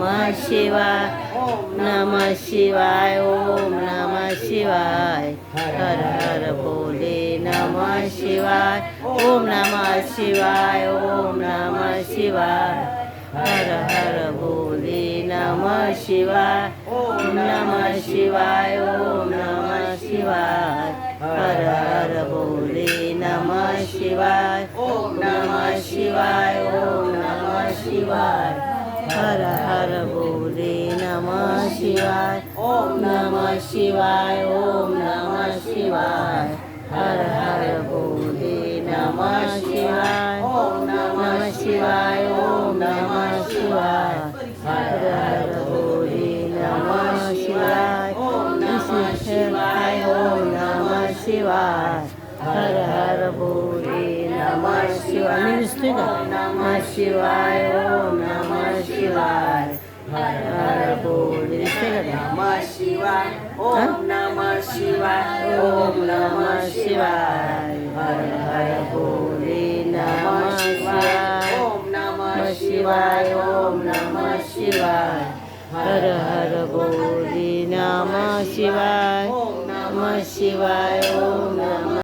नमः शिवाय नमः शिवाय ओम नमः शिवाय हर हर बोले नमः शिवाय ओम नमः शिवाय ओम नमः शिवाय हर हर बोले नमः शिवाय ओम नमः शिवाय ओम नमः शिवाय हर हर बोले नमः शिवाय ओम नमः शिवाय ओम नमः शिवाय हर हर बोले नमः शिवाय ओम नमः शिवाय ओम नमः शिवाय हर हर बोले नमः शिवाय ओम नमः शिवाय ओम नमः शिवाय हर हर बोले नमः शिवाय ओम नमः शिवाय ओम नमः शिवाय हर हर बोले नमः शिवाय नमः शिवाय ओम नमः शिवाय हर हर बोले नमः शिवाय ओम नमः शिवाय ओम नमः शिवाय हर हर बोले नमः शिवाय ओम नमः शिवाय ओम नमः शिवाय हर हर बोले नमः शिवाय ओम नमः शिवाय ओम नमः